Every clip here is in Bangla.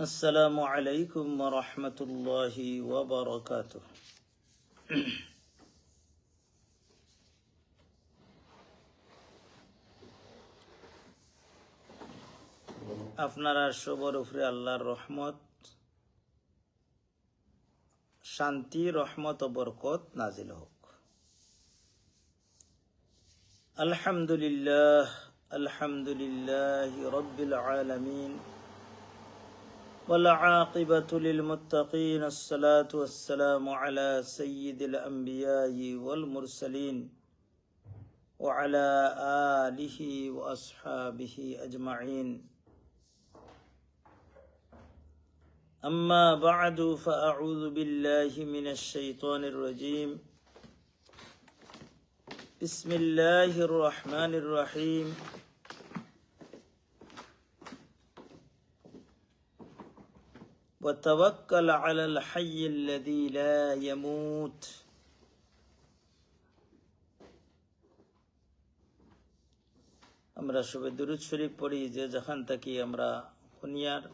আসসালামু আলাইকুম ওয়া রাহমাতুল্লাহি ওয়া বারাকাতুহু। আপনারা সবার উপরে আল্লাহর রহমত, শান্তি, রহমত ও বরকত নাজিল হোক। আলহামদুলিল্লাহ, আলহামদুলিল্লাহি রাব্বিল আলামিন, ওয়াল আকিবাতু লিল মুত্তাকিন, আসসালাতু ওয়াসসালামু আলা সাইয়্যিদিল আমবিয়াই ওয়াল মুরসালিন ওয়া আলা আলিহি ওয়া আসহাবিহি আজমাইন। أما بعد فأعوذ بالله من الشيطان الرجيم. بسم الله الرحمن الرحيم. وتوكل على الحي الذي لا يموت. আমরা সবে দুরূদ শরীফ পড়ি যে যেখান থেকে আমরা দুনিয়ার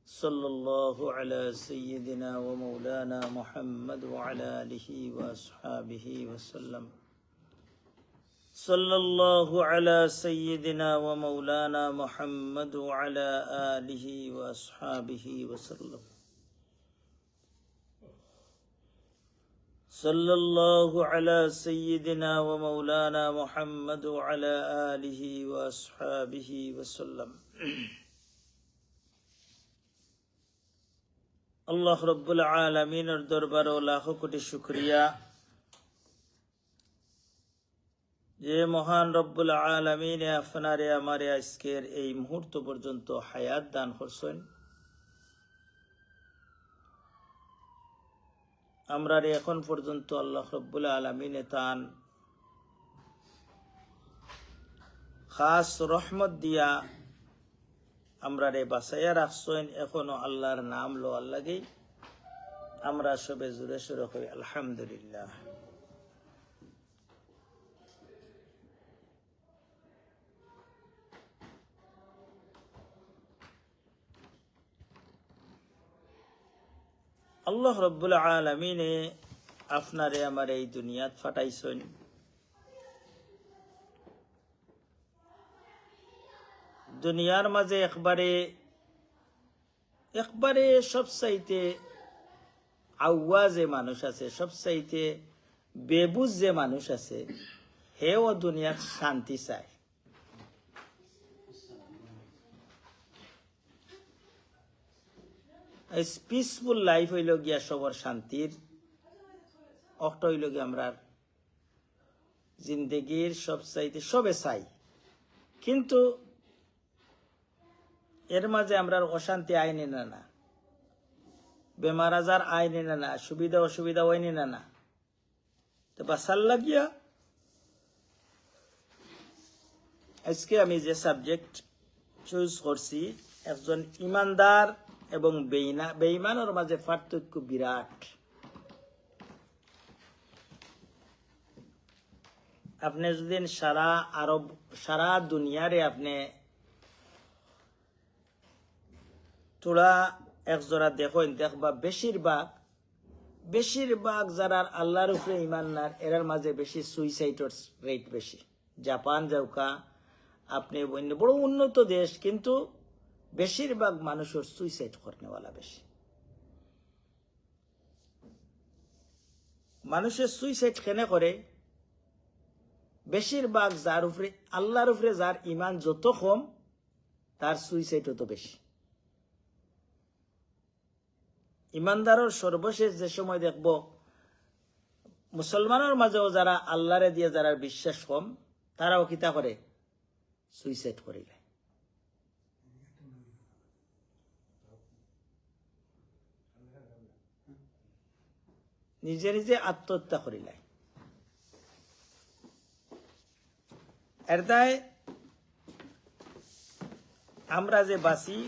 সাল্লাল্লাহু আলা সাইয়্যিদিনা ওয়া মাওলানা মুহাম্মদ ওয়া আলা আলিহি ওয়া আসহাবিহি ওয়া সাল্লাম। সাল্লাল্লাহু আলা সাইয়্যিদিনা ওয়া মাওলানা মুহাম্মদ ওয়া আলা আলিহি ওয়া আসহাবিহি ওয়া সাল্লাম। সাল্লাল্লাহু আলা সাইয়্যিদিনা ওয়া মাওলানা মুহাম্মদ ওয়া আলা আলিহি ওয়া আসহাবিহি ওয়া সাল্লাম। আল্লাহ রব্বুল আলামিনের দরবারে লাখো কোটি শুকরিয়া যে মহান রব্বুল আলামিনে আপনারে আমারে আজকের এই মুহূর্ত পর্যন্ত হায়াত দান করছেন। আমরা এখন পর্যন্ত আল্লাহ রব্বুল আলামিনে তান খাস রহমত দিয়া আমরা রে বাঁচাইয়া রাখছেন। এখনো আল্লাহর নাম লওয়ার লাগেই আমরা সবে জোরে সোরে কই আলহামদুলিল্লাহ। আল্লাহ রব্বুল আলামিনে আপনারে আমার এই দুনিয়াত ফাটাইছেন দুনিয়ার মাঝে একবারে সবচাইতে আওয়াজ যে মানুষ আছে, সবচাইতে বেবুজ যে মানুষ আছে, হেও দুনিয়ার শান্তি চায়। পিসফুল লাইফ হইল গিয়া সবার শান্তির অর্থ হইল গিয়া আমরা জিন্দগির সবচাইতে সবে চাই, কিন্তু এর মাঝে আমরা অশান্তি আইনি না, বেমার আজার আইনি না, সুবিধা অসুবিধা হয়নি না। তো বাসার লাগিয়া আজকে আমি যে সাবজেক্ট চুজ করছি, একজন ইমানদার এবং বেঈমানের মাঝে পার্থক্য বিরাট। আপনি যদি সারা দুনিয়ারে আপনি তোরা একজোড়া দেখবা বেশিরভাগ যারা আল্লাহর উপরে ইমান না, এরার মাঝে বেশি সুইসাইডের রেট বেশি। জাপান যাওকা, আপনি বড় উন্নত দেশ, কিন্তু বেশিরভাগ মানুষের সুইসাইড করনেওয়ালা বেশি। মানুষের সুইসাইড কেনে করে? বেশিরভাগ যার উপরে আল্লাহর উপরে যার ইমান যত কম, তার সুইসাইড তত বেশি। ইমানদারের সর্বশেষ যে সময় দেখব, মুসলমানের মাঝেও যারা আল্লাহরে দিয়ে যারা বিশ্বাস কম, তারাও কিতা করে? সুইসাইড করিলে। নিজে নিজে আত্মহত্যা করিলে। এর দায় আমরা যে বাঁচি,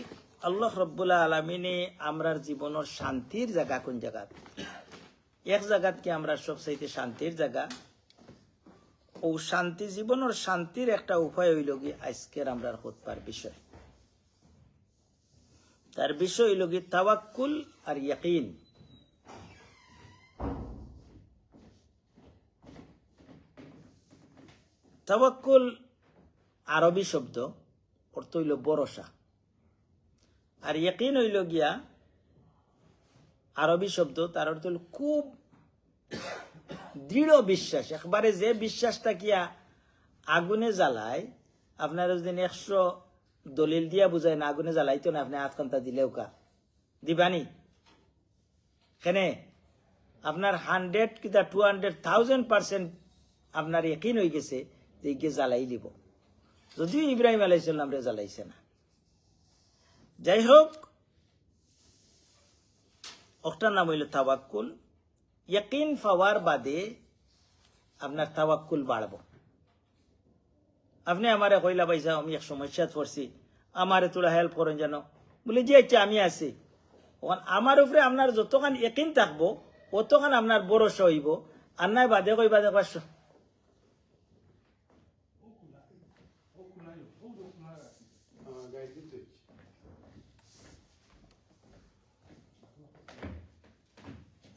আল্লাহ রব্বুল আলামিনে আমরার জীবনের শান্তির জায়গা কোন জায়গা? এক জায়গাত কি আমরা সবচাইতে শান্তির জায়গা? ও শান্তি, জীবনের শান্তির একটা উপায় হইল কি আজকের আমরার খুতবার বিষয়। তার বিষয় হইল কি তাওয়াক্কুল আর ইয়াকিন। তাওয়াক্কুল আরবি শব্দ, অর্থ হইল ভরসা। আর ইয়াকিন হইল গিয়া আরবি শব্দ, তার অর্থ হইল খুব দৃঢ় বিশ্বাস। একবারে যে বিশ্বাসটা কিয়া আগুনে জ্বালায়, আপনার যদি 100 দলিল দিয়া বুঝায় না আগুনে জ্বালাইতো না, আপনি হাত ঘন্টা দিলেও কা দিবানি কেনে? আপনার 100 কিতা 200,000% আপনার ইয়াকিন হয়ে গেছে যে গিয়ে জ্বালাই দিব, যদিও ইব্রাহিম আলাইসাল্লাম রে জ্বালাইছে না। যাই হোক, ওটার নাম হইল তাওয়াক্কুল। ইয়াকিন পাওয়ার বাদে আপনার তাওয়াক্কুল বাড়ব। আপনি আমারে কইলা পাইছা আমি এক সমস্যাত পড়ছি, আমারে তোরা হেল্প করেন যেন, বলে যে আচ্ছা আমি আছি। আমার উপরে আপনার যতক্ষণ ইয়াকিন থাকবো অতক্ষণ আপনার ভরসা হইব, আর নাই বাদে কইবা দেখবা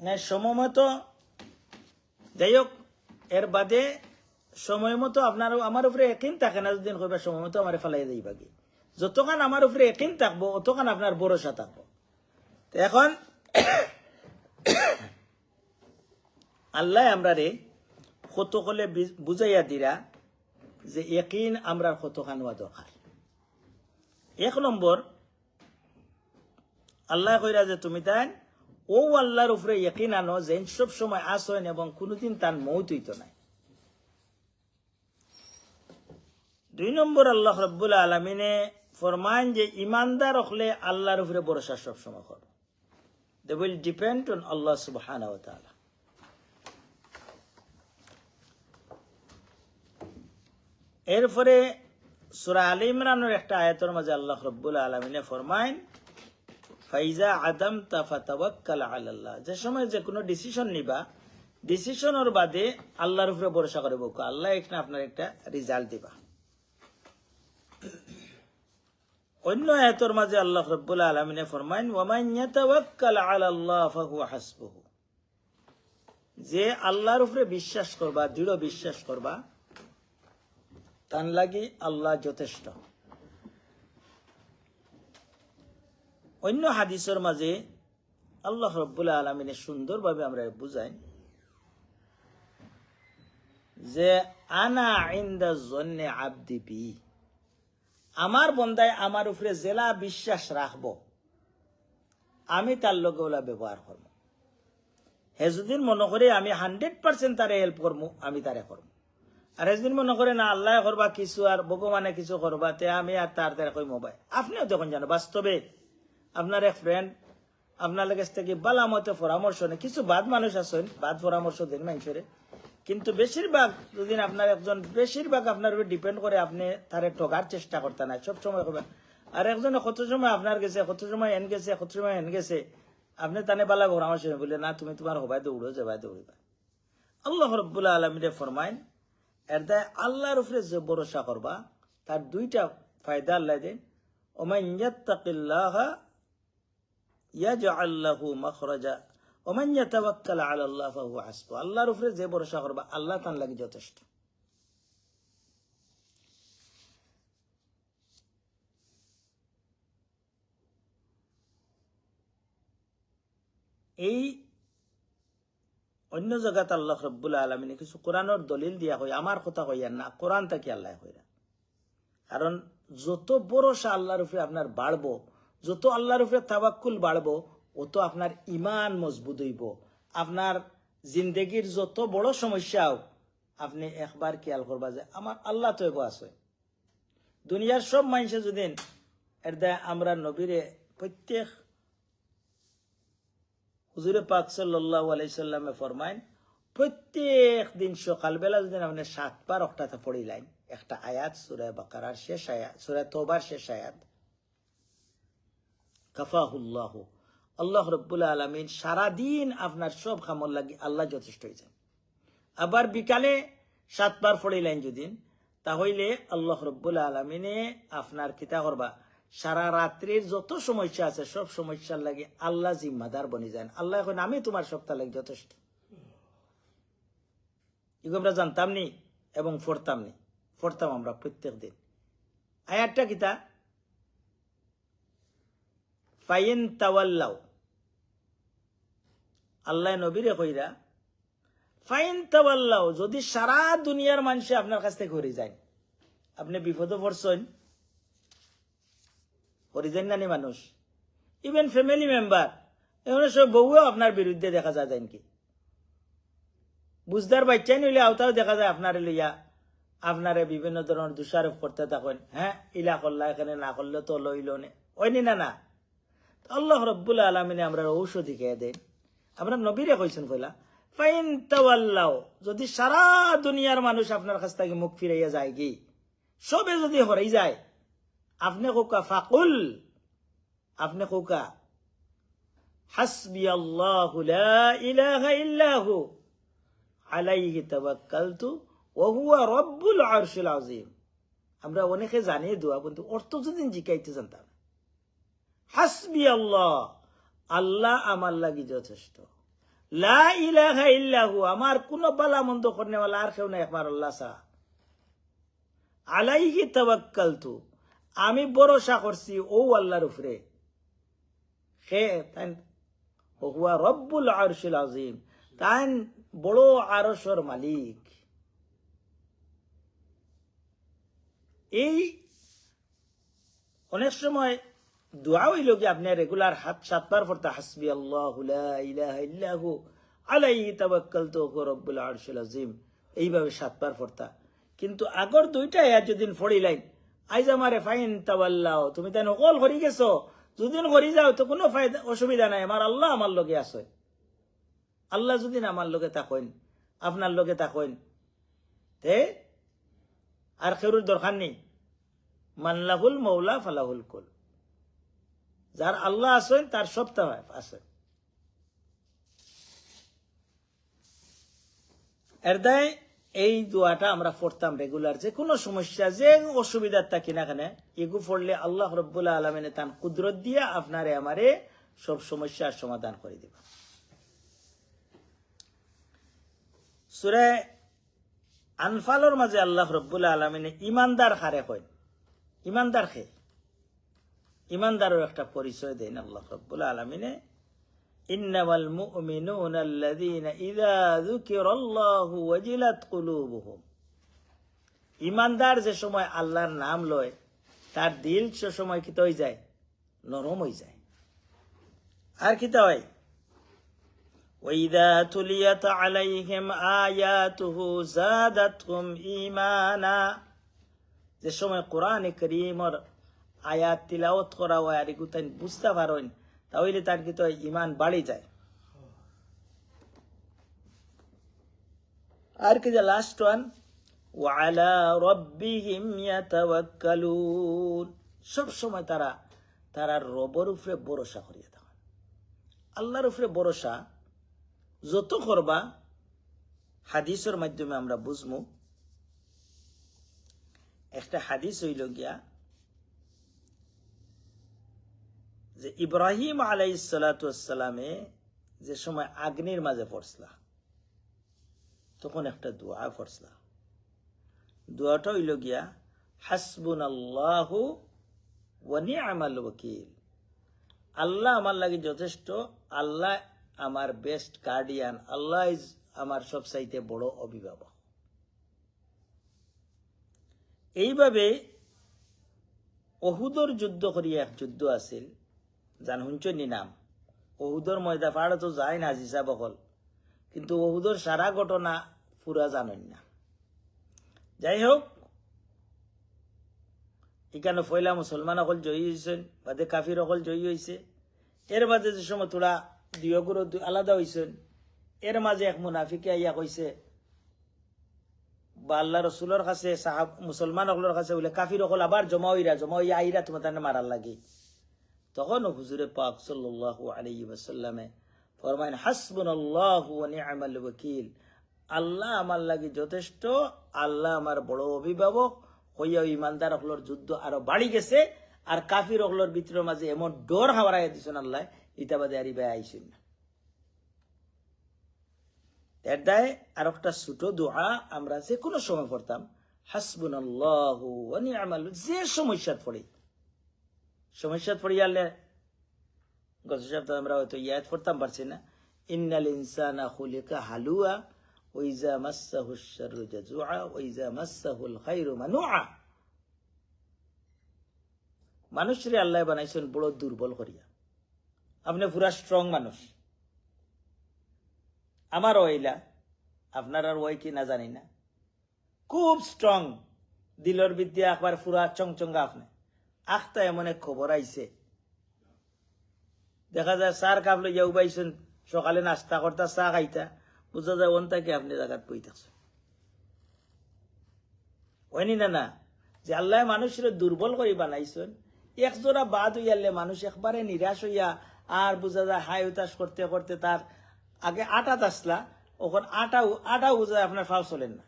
না সময় মতো। যাই হোক, এর বাদে সময় মতো আপনার আমার উপরে একিন থাকে না, যদি কইবা সময় মতো আমার ফেলাই দিবা কি, যতক্ষণ আমার উপরে একিন থাকবো অতক্ষণ আপনার ভরসা থাকবো। এখন আল্লাহ আমরা রে কত কলে বুঝাইয়া দিরা যে একিন আমরা কতখান হওয়া দরকার। 1 নম্বর, আল্লাহ কইরা যে তুমি তাই ও আল্লাহর উপরে ইয়াকিন আনো যে সব সময় আসেন এবং কোনোদিন তার মৌত হইত নাই। 2 নম্বর, আল্লাহ রাব্বুল আলামিনে ফরমান যে ইমানদার হলে আল্লাহর উপরে ভরসা সব সময় করবে। They will depend on Allah subhanahu wa ta'ala. এরপরে সূরা আলে ইমরানের একটা আয়াতের মাঝে আল্লাহ রাব্বুল আলামিনে ফরমায় ফাইজা আদামতা ফাতাওয়াক্কাল আলাল্লাহ, যে সময় যে কোনো ডিসিশন নিবা, ডিসিশনের বাদে আল্লাহর উপরে ভরসা করব, আল্লাহ এখানে আপনার একটা রেজাল্ট দিবা। অন্য আয়াতের মাঝে আল্লাহ রাব্বুল আলামিনে ফরমায় ওয়ামান ইয়াতাওয়াক্কাল আলাল্লাহ ফাহুয়া হাসবুহু, যে আল্লাহর উপরে বিশ্বাস করবা, দৃঢ় বিশ্বাস করবা, তার লাগি আল্লাহ যথেষ্ট। অন্য হাদিসের মাঝে আল্লাহ রাব্বুল আলামিনে সুন্দরভাবে আমরা বুঝাই যে আনা ইনদা যন্নি আবদি বি, আমার বন্দায় আমার উপরে জেলা বিশ্বাস রাখবো আমি তার লগে ওলা ব্যবহার করবো। হে যদি মনে করে আমি 100% তারে হেল্প করবো, আমি তারে করবো। আর যদি মনে করে না আল্লাহ করবা কিছু আর ভগবানে কিছু করবা, তে আমি আর তার তারা কই মোবাইল। আপনিও দেখুন জানো, বাস্তবে আপনার এক ফ্রেন্ড আপনার কাছ থেকে বালা মতে পরামর্শ নেই। কিছু বাদ মানুষ আছেন, বাদ পরামর্শ দেন মানুষের, কিন্তু বেশিরভাগ যদি আপনার একজন বেশিরভাগ আপনার উপর ডিপেন্ড করে, আপনি তারে ঠকার চেষ্টা করতে না সবসময় করবেন। আর একজনে কত সময় আপনার গেছে, কত সময় এন গেছে, কত সময় এন গেছে, আপনি তানে বালা পরামর্শ বলে না তুমি তোমার হবাই দৌড়ো যাবাই দৌড়িবা। আল্লাহ রাব্বুল আলামিন ফরমায় এর দায় আল্লাহর উপরে যে ভরসা করবা তার 2টা ফায়দা আল্লাহ দেন। ওমান ইয়াত্তাকিল্লাহা ইয়াজআল লাহু মাখরাজা ওমান ইয়াতাওয়াক্কাল আলাল্লাহ ফাহুয়া হাসবুহু, আল্লাহর উপরে যে ভরসা করবা আল্লাহ তার লাগি যথেষ্ট। এই অন্য জায়গাতে আল্লাহ রাব্বুল আলামিন কিছু কোরআনের দলিল দিয়া হয়, আমার কথা কইয়ার না, কোরআন থেকে আল্লাহ কইরা। কারণ যত ভরসা আল্লাহর উপরে আপনার বাড়বো, যত আল্লাহর উপরে তাওয়াক্কুল বাড়বো, অত আপনার ইমান মজবুত হইব। আপনার জিন্দেগির যত বড় সমস্যাও আপনি একবার খেয়াল করবা যে আমার আল্লাহ তো এগো আছে। দুনিয়ার সব মানুষে যদি এর দায় আমরা নবীরে প্রত্যেক হুজুরে পাক সাল্লাল্লাহু আলাইহি সাল্লামে ফরমায় প্রত্যেক দিন সকালবেলা যদি আপনি 7 বার অক্টাতে পড়িলেন একটা আয়াত, সূরা বাকারার শেষ আয়াত, সূরা তওবার শেষ আয়াত, কাফাহুল্লাহ, আল্লাহ রাব্বুল আলামিন সারা দিন আপনার সব কামল লাগি আল্লাহ যথেষ্ট হয়ে যায়। আবার বিকালে 7 বার পড়িলেন যদি, তাহলে আল্লাহ রাব্বুল আলামিনে আপনার কিতা করবা সারা রাত্রির যত সমস্যা আছে সব সমস্যার লাগে আল্লাহ জিম্মাদার বনি যান। আল্লাহ এখন আমি তোমার সপ্তাহ লাগে যথেষ্ট। এগুলো আমরা জানতাম নি এবং পড়তাম আমরা প্রত্যেক দিন। আয়াতটা কিতা? ফাইন তাওয়াল্লাও, আল্লাহ নবীরে কইরা ফাইন তাওয়াল্লাও, যদি সারা দুনিয়ার মানুষ আপনার কাছ থেকে হরে যায়, আপনি বিপদে পড়ছেন, হরে যান নানি মানুষ, ইভেন ফ্যামিলি মেম্বার, এখানে সব বউও আপনার বিরুদ্ধে দেখা যায় কি, বুঝদার বাচ্চাই নইলে আওতাও দেখা যায় আপনার লইয়া আপনারে বিভিন্ন ধরনের দোষারোপ করতে থাকেন। হ্যাঁ, ইলা করলা, এখানে না করলে তো লইল ওইনি না না। আল্লাহ রব্বুল আলমিনে আমরা ঔষধি খেয়ে দেন। আমরা নবীরে কইছেন কইলা ফাইন তাওয়াল্লাও, যদি সারা দুনিয়ার মানুষ আপনার কাছ থেকে মুখ ফিরাইয়া যায় কি, সবে যদি হরাই যায়, আপনি কোকা ফাকুল, আপনি কোকা হাসবি আল্লাহু লা ইলাহা ইল্লাহু আলাইহি তাওয়াক্কালতু ওয়া হুয়া রাব্বুল আরশিল আযীম। আমরা অনেকে জানি দোয়া, কিন্তু অর্থ যদি জিকাইতে জানতাম। হাসবি আল্লাহ, আল্লাহ আমার লাগি যথেষ্ট, লা ইলাহা ইল্লাহু, আমার কোন বালা মন্দ করনেওয়ালা আর কেউ নাই একবার আল্লাহ ছাড়া, আলাইহি তাওয়াক্কালতু, আমি ভরসা করছি ও আল্লাহর উপরে, হে তাই হুয়া রব্বুল আরশিল আযীম, তাই বড় আরশের মালিক। এই অনেক সময় দোয়া হইল কি আপনি রেগুলার 7বার পড়তে হাসবি আল্লাহু লা ইলাহা ইল্লাহু আলাইহি তাওয়াক্কালতু ওয়া হুয়া রাব্বুল আরশিল আযীম, এইভাবে 7বার পড়তা। কিন্তু আগর দুইটা আয়াত যদি পড়িলাই, আইজ আমারে ফাইন তাওয়াল্লাও, তুমি তাই নকল করি গেছো, যদিন করি যাও তো কোনো অসুবিধা নাই, আমার আল্লাহ আমার লগে আছে। আল্লাহ যদি আমার লগে থাকেন, আপনার লগে থাকেন, তে আর কেউর দরকার নেই। মানলাহুল মৌলা ফালাহুল কুল, যার আল্লাহ আছেন তার সবটা আছে। এর দায় এই দোয়াটা আমরা পড়তাম রেগুলার, যে কোনো সমস্যা যে অসুবিধার থাকি না কেন, এগু পড়লে আল্লাহ রব্বুল আলমিনে তার কুদরত দিয়া আপনারে আমারে সব সমস্যার সমাধান করে দিবা। সূরা আনফালের মাঝে আল্লাহ রব্বুল আলমিনে ইমানদার হারে কয়, ইমানদার খে, ইমানদারের একটা পরিচয় দেন আল্লাহ রব্বুল আলমিনে, ইন্নামাল মুমিনুনা আল্লাযীনা ইযা যুকিরাল্লাহু ওয়াজিলাত কুলুবুহুম, ইমানদার যে সময় আল্লাহর নাম লয় তার দিল সে সময় কি হয়ে যায়, নরম হয়ে যায়। আর কি হয়, ওয়াইযা তুলিয়াত আলাইহিম আয়াতুহু যাদাতহুম ঈমানা, যে সময় কোরআনে কারীমের আয়াত তিলাওয়াত করা হয় আর এগুলো তাই বুঝতে পারেন, তাহলে তার কি ইমান বাড়ি যায়। আর কি যে লাস্ট ওয়ান, ওয়ালা রাব্বিহিম ইয়াতাওয়াক্কালুন, সব সময় তারা রবের উপরে ভরসা করিয়া থাকে। আল্লাহর উপরে ভরসা যত করবা, হাদিসের মাধ্যমে আমরা বুঝমু। একটা হাদিস হইল গিয়া যে ইব্রাহিম আলাইহিস সালাতু ওয়াস সালামে যে সময় আগ্নির মাঝে পড়ছলা, তখন একটা দোয়া পড়ছলা। দোয়াটা হইল গিয়া হাসবুনাল্লাহু ওয়া নি'মাল ওয়াকিল, আল্লাহ আমার লাগি যথেষ্ট, আল্লাহ আমার বেস্ট গার্ডিয়ান, আল্লাহ ইজ আমার সবচাইতে বড় অভিভাবক। এইভাবে অহুদর যুদ্ধ করিয়া এক যুদ্ধ আছিল, জান হুঞ্চনি নাম। অহুদর ময়দা পাহাড়ে তো যায় না জিসা বকল, কিন্তু অহুদর সারা ঘটনা পুরা জানেন না। যাই হোক, এখানে পয়লা মুসলমান অকল জয়ী হয়েছেন, বাদে কাফির অকল জয়ী হয়েছে। এর মাঝে যে সময় তোরা দুইগুলো আলাদা হয়েছেন, এর মাঝে এক মুনাফিকে আইয়া কইছে বা আল্লাহ রসুলের কাছে সাহাব মুসলমান অকলের কাছে বলে কাফির অকল আবার জমা হইয়া আইরা তোমার তার মারার লাগে। তখন হুজুরে পাক সাল্লাল্লাহু আলাইহি ওয়াসাল্লামে ফরমাইন হাসবুনাল্লাহু ওয়া নি'মাল ওয়াকিল, আল্লাহ আমার লাগি যথেষ্ট, আল্লাহ আমার বড় অভিভাবক। হইয়া ইমানদার অকলের যুদ্ধ আরো বাড়ি গেছে, আর কাফির অগলোর ভিতরের মাঝে এমন ডর হাওয়ারাই দিছেন আল্লাহ ইতাবাদে আরি ভাই আইসুন না। এর দায় আর একটা ছোট দোয়া আমরা যে কোনো সময় পড়তাম, হাসবুনাল্লাহু ওয়া নি'মাল, যে সমস্যাত পড়ি আল্লাহ গত সপ্তাহে আমরা হয়তো ইয়াত পড়তাম পারছি না, ইন্নাল ইনসানা খুলিকা হালুয়া ওয়া ইযা মাসসাহুশ শাররু জাজুআ ওয়া ইযা মাসসাহুল খায়রু মানুআ। মানুষরে আল্লাহ বানাইছেন বড় দুর্বল করিয়া। আপনি পুরা স্ট্রং মানুষ, আমার ওইলা আপনার আর ওই কি না জানি না, খুব স্ট্রং দিলর বিদ্যা একবার পুরা চংচঙ্গা। আপনি আখতা এমন এক খবর আইছে, দেখা যায় সার কাপ লইয়া উবাইছেন, সকালে নাস্তা করতা চা খাইতা, বুঝা যায় ওন তাকে আপনি জায়গাত বই থাকছেন। হয়নি না না যে আল্লাহ মানুষের দুর্বল করে বানাইছেন, একজোড়া বাদ হইয়ালে মানুষ একবারে নিরাশ হইয়া আর বুঝা যায় হাই উতাস করতে করতে তার আগে আটা আসলা, ওখান আটাও বুঝা যায় আপনার ফাও চলেন না।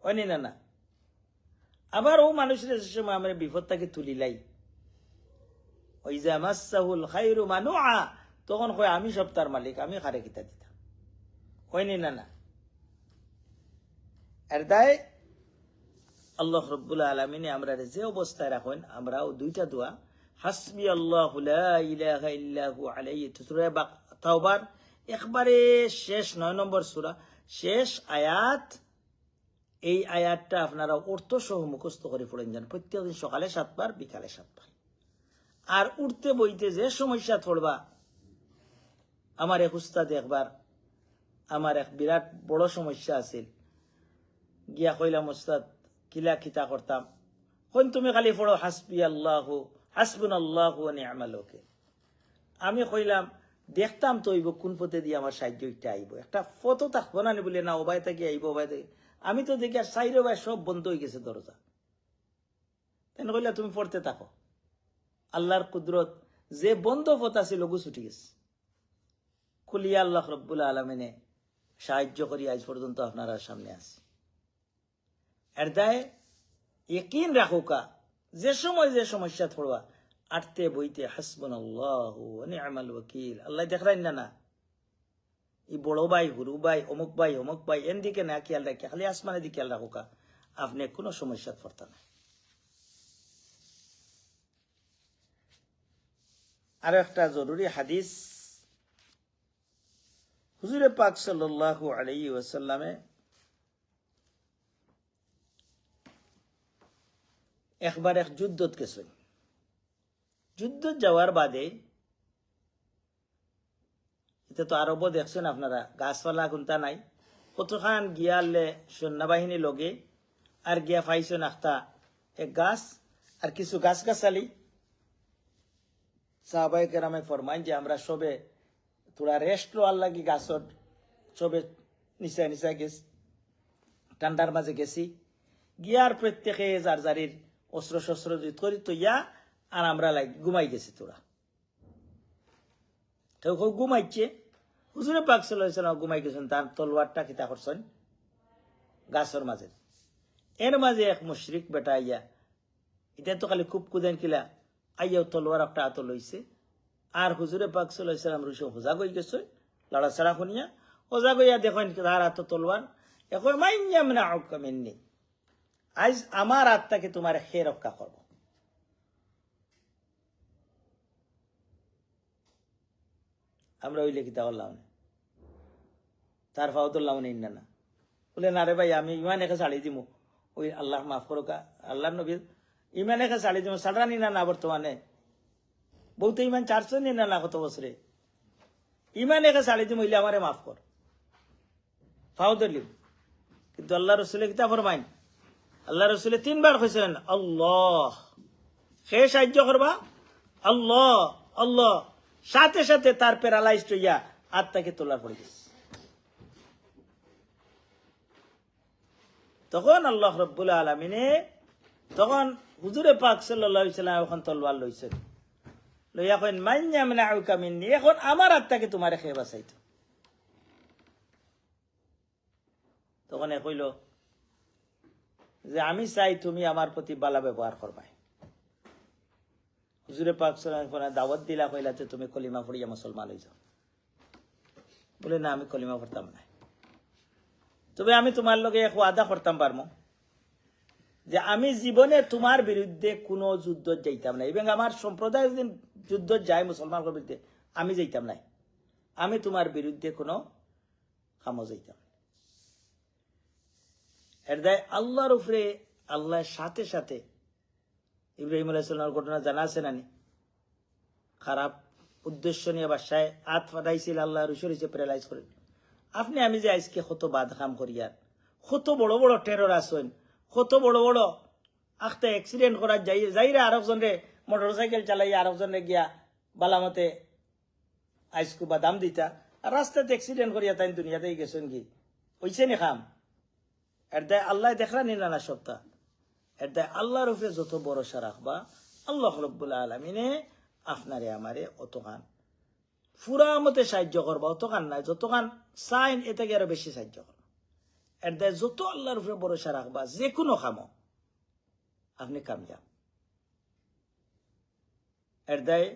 হয়নি না না আবার ও মানুষের যে সময় আমরা বিপদ তাকে তুলিলাই, ওই যে মাসসাহুল খায়রু মানুআ, তখন কয় আমি সব তার মালিক, আমি খারে কিতা দিতাম। হয়নি না না এর দায় আল্লাহ রাব্বুল আলামিন আমরা যে অবস্থায় রাখেন, আমরাও দুইটা দোয়া, হাসবি আল্লাহু লা ইলাহা ইল্লা হু আলাইহি সূরা তাওবার একবারে শেষ 9 নম্বর সূরা শেষ আয়াত। এই আয়াতটা আপনারা অর্থ সহ মুখস্থ করে পড়েন যান, প্রত্যেকদিন সকালে 7 বার বিকালে 7 বার। আর উঠতে বইতে যে সমস্যা পড়বা, আমার এক উস্তাদ একবার আমার এক বিরাট বড় সমস্যা আছে, গিয়া কইলাম উস্তাদ কিলা খিতা করতাম, হন তুমি খালি পড়ো হাসবুনাল্লাহু ওয়া নি'মাল ওয়াকিল। আমি কইলাম দেখতাম তো হইব কোন পথে দিয়ে আমার সাহায্য একটা আইব, একটা ফটো থাকবো না বলে না ওবাই থেকে আইব ওবাই থেকে। আমি তো দেখি আর সাইরে ভাই সব বন্ধ হয়ে গেছে দরজা। তেন কইলা তুমি পড়তে থাকো, আল্লাহর কুদরত যে বন্ধ পথ ছিল গু ছুটি গেছে। খুলিয়া আল্লাহ রাব্বুল আলামিনে সাহায্য করি আজ পর্যন্ত আপনারা সামনে আছে। এর দায় ইয়াকিন রাখুকা, যে সময় যে সমস্যা পড়বা আটতে বইতে হাসবুনাল্লাহু ওয়া নি'মাল ওয়াকিল, আল্লাহ দেখলেন না না এই বড় ভাই গুরু ভাই অমুক ভাই এন দিকে না খেয়াল রাখি, খালি আসমানের দিকে খেয়াল রাখুকা, আপনি কোনো সমস্যা পড়তা না। আর একটা জরুরি হাদিস, হুজুরে পাক সাল্লাল্লাহু আলাইহি ওয়াসাল্লামে একবার এক যুদ্ধত গেছেন। যুদ্ধ যাওয়ার বাদে এটা তো আরব দেখছেন আপনারা, গাছপালা কোনটা নাই, কতখান গিয়ালে সৈন্যবাহিনী লগে আর গিয়া পাইছেন একটা এক গাছ আর কিছু গাছগাছালি। সাহাবায়ে কেরামে ফরমাইন যে আমরা সবে তোরা রেস্ট লোয়ার লাগি গাছর সবে নিচা গেছি, ঠান্ডার মাঝে গেছি, গিয়ার প্রত্যেকে যার যারির অস্ত্র শস্ত্র করি তো ইয়া আর আমরা লাগি ঘুমাই গেছি। তোরা কেউ কেউ ঘুমাইছে, হুজুরে পাক সাল্লাল্লাহু আলাইহি ওয়াসাল্লাম ঘুমাই গেছেন, তার তলোয়ারটা কিতা করছেন গাছের মাঝে। এর মাঝে এক মুশরিক বেটা আইয়া, এটা তো খালি খুব কুদেন কিলা আইয়াও তলোয়ার একটা হাত লইছে, আর হুজুরে পাক সাল্লাল্লাহু আলাইহি ওয়াসাল্লাম রুশে হোজা গই গেছে, লড়াছাড়া শুনিয়া হোজা গইয়া দেখেন তার হাত তলোয়ার, এখন মাইয়ামনাউকা মিন্নি, আজ আমার আত্মাকে তোমার খেয়ে রক্ষা করব। আমরা ওই লেখিতা করলাম না, তার ফাও তুললাম না, বলে না রে ভাই আমি ইমান একে ছাড়ি দিব, ওই আল্লাহ মাফ করো, আল্লাহ নবী ইমান একে ছাড়ি দিব, ছাড়ানি না বর্তমানে বলতে ইমান চারশো নি না কত বছরে, ইমান একে ছাড়ি দিব, হইলে আমারে মাফ কর, ফাও ধরলিম। কিন্তু আল্লাহ রসুলের কিতা ফরমাইন, আল্লাহ রসুলে 3 বার কইছেন আল্লাহ, সে সাহায্য করবা আল্লাহ আল্লাহ, সাথে সাথে তার প্যারালাইজড হইয়া আত্মাকে তোলার পড়ে গেছে। তখন আল্লাহ রাব্বুল আলামিনে তখন হুজুরে পাক সাল্লাল্লাহু আলাইহি ওয়াসাল্লাম এখন তলোয়ার লইছেন, লইয়া কইন মাইয়ামনাউকা মিন্নি, এখন আমার আত্মাকে তোমারে খেয়ে বাঁচাইতো। তখন এ কইল যে আমি চাই তুমি আমার প্রতি বালা ব্যবহার করবাই, হুজুরে পাক সাল্লাল্লাহু আলাইহি ওয়াসাল্লাম দাওয়াত দিলা কইলাতে তুমি কলিমা পড়িয়া মুসলমান হয়ে যাও। বলে না, আমি কলিমা পড়তাম না, তবে আমি তোমার লগে এক ওয়াদা করতাম পারমো যে আমি জীবনে তোমার বিরুদ্ধে কোনো যুদ্ধ যাইতাম না, এবং আমার সম্প্রদায় যদি যুদ্ধ যায় মুসলমানের বিরুদ্ধে আমি যাইতাম না, আমি তোমার বিরুদ্ধে কোনো কামও যাইতাম। এর দায় আল্লাহর উপরে, আল্লাহর সাথে সাথে ইব্রাহিম আলাইহিস সালামের ঘটনা জানা আছে নানি? খারাপ উদ্দেশ্য নিয়ে বাসায় হাত ফাটাইছিল, আল্লাহ রসুল হিসেবে প্যারালাইজ করে। আপনি আমি যে আজকে কত বাদ কাম করি, আর কত বড় বড় টেরর আসেন, কত বড় বড় আখতে অ্যাক্সিডেন্ট করার যাইরা আরেকজনে মোটর সাইকেল চালাইয়া আরেকজনে গিয়া বালামতে আইসকু বাদাম দিতা, আর রাস্তাতে অ্যাক্সিডেন্ট করিয়া তাই দুনিয়াতেই গেছেন কি হইছে নি খাম? এর দায় আল্লাহ দেখলা নি না সপ্তাহ? এর দায় আল্লাহর উপরে যত ভরসা রাখবা, আল্লাহ রাব্বুল আলামিনে আপনারে আমারে অতখান পুরা মতে সাহায্য করবা, অতখান নাই যতখান চাইন এতে আরো বেশি সাহায্য করবা। এর দায় যত আল্লাহর উপরে ভরসা রাখবা, যে কোনো কামো আপনি কামযাব। এর দায়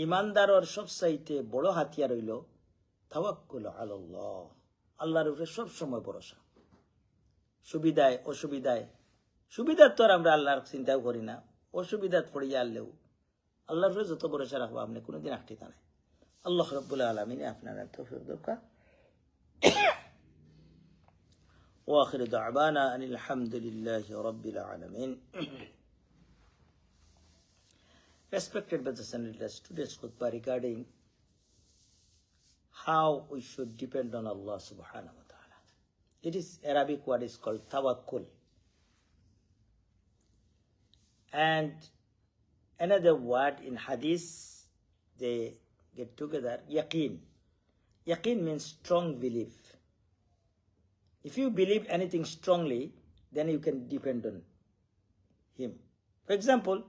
ইমানদারর সবচাইতে বড় হাতিয়ার হইল তাওয়াক্কুল আলাল্লাহ, আল্লাহর উপরে সব সময় ভরসা। সুবিধায় অসুবিধায়, সুবিধার তো আর আমরা আল্লাহর চিন্তাও করি না, অসুবিধাত পড়িয়া আনলেও আল্লাহর উপরে যত ভরসা রাখবো আপনি কোনোদিন আটটিতা নাই। আল্লাহ রাব্বুল আলামিন আপনার তৌফিক দরকার। ওয়া আখিরু দাওয়ানা আনিল হামদুলিল্লাহি রাব্বিল আলামিন। Respected brothers and sisters, today's khutbah regarding how we should depend on Allah subhanahu wa ta'ala. It is Arabic word is called tawakkul. And another word in hadith, they get together, yaqeen. Yaqeen means strong belief. If you believe anything strongly, then you can depend on him. For example,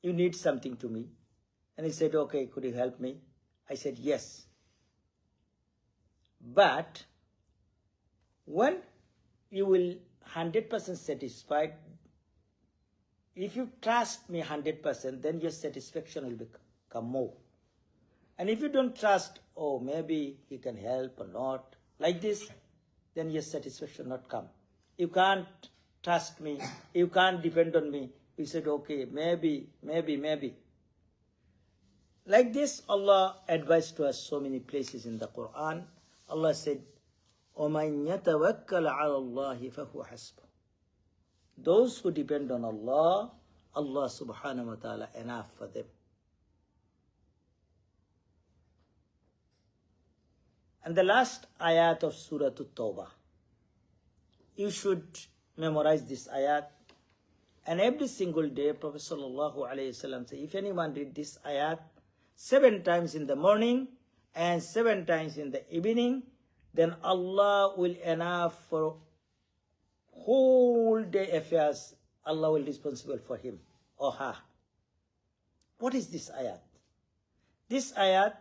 you need something to me, and he said, okay, could you help me? I said, yes. But when you will 100% satisfied, if you trust me 100%, then your satisfaction will become more. And if you don't trust, oh, maybe he can help or not, like this, then your satisfaction not come. You can't trust me, you can't depend on me. You said, okay, maybe. Like this, Allah advised to us so many places in the Quran. Allah said, وَمَنْ يَتَوَكَّلَ عَلَى اللَّهِ فَهُوَ حَسْبُهُ. Those who depend on Allah, Allah subhanahu wa ta'ala enough for them. And the last ayat of Surah At-Tawbah, you should memorize this ayat. And every single day, Prophet sallallahu alayhi wasallam said, if anyone read this ayat 7 times in the morning and 7 times in the evening, then Allah will enough for whole day affairs. Allah will be responsible for him or her. What is this ayat? This ayat,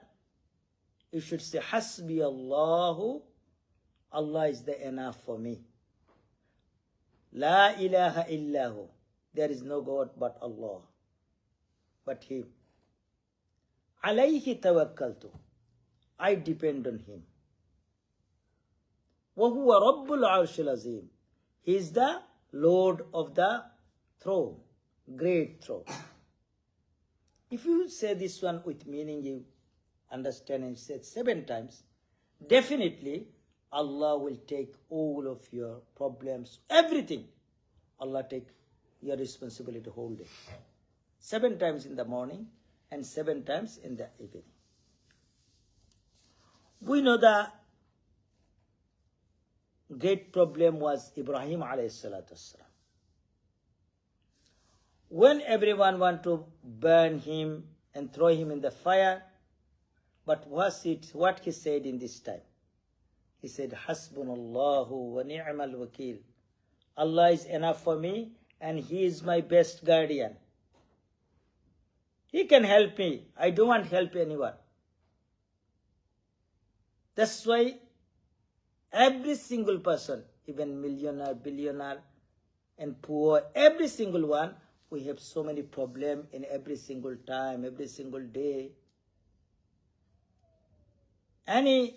you should say, Hasbi Allahu, Allah is the enough for me. La ilaha illahu. There is no God but Allah, but Him. Alayhi tawakkaltu. I depend on Him. Wa huwa Rabbul Arshil Azim. He is the Lord of the throne, great throne. If you say this one with meaning, you understand and say it 7 times, definitely Allah will take all of your problems, everything. Allah take your responsibility the whole day. 7 times in the morning and 7 times in the evening. We know the great problem was Ibrahim alayhi salatu wassalam. When everyone want to burn him and throw him in the fire, but what he said in this time? He said, Hasbunallahu wa ni'mal wakil. Allah is enough for me, and He is my best guardian. He can help me. I don't want help anyone. That's why every single person, even millionaire, billionaire, and poor, every single one, we have so many problems in every single time, every single day. Any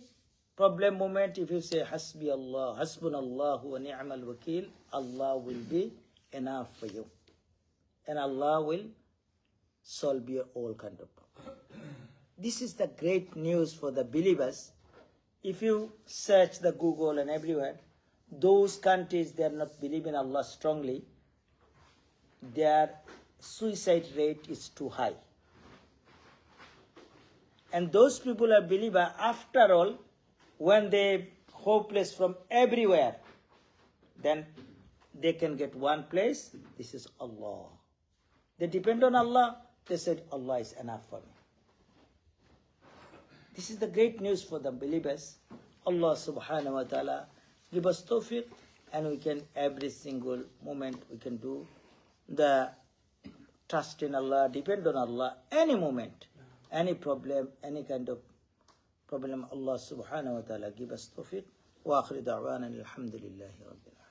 problem moment, if you say Hasbi Allah, Hasbunallahu wa ni'mal wakil, Allah will be enough for you. And Allah will solve your all kind of problem. This is the great news for the believers. If you search the Google and everywhere, those countries, they are not believing Allah strongly, their suicide rate is too high. And those people are believer, after all, when they hopeless from everywhere, then they can get one place, this is Allah. They depend on Allah, they said Allah is enough for me. This is the great news for the believers. Allah subhanahu wa ta'ala give us tawfiq, and we can every single moment we can do the trust in Allah, depend on Allah, any moment, any problem, any kind of problem, Allah subhanahu wa ta'ala give us tawfiq. Wa akhir da'wana alhamdulillahi rabbil alamin.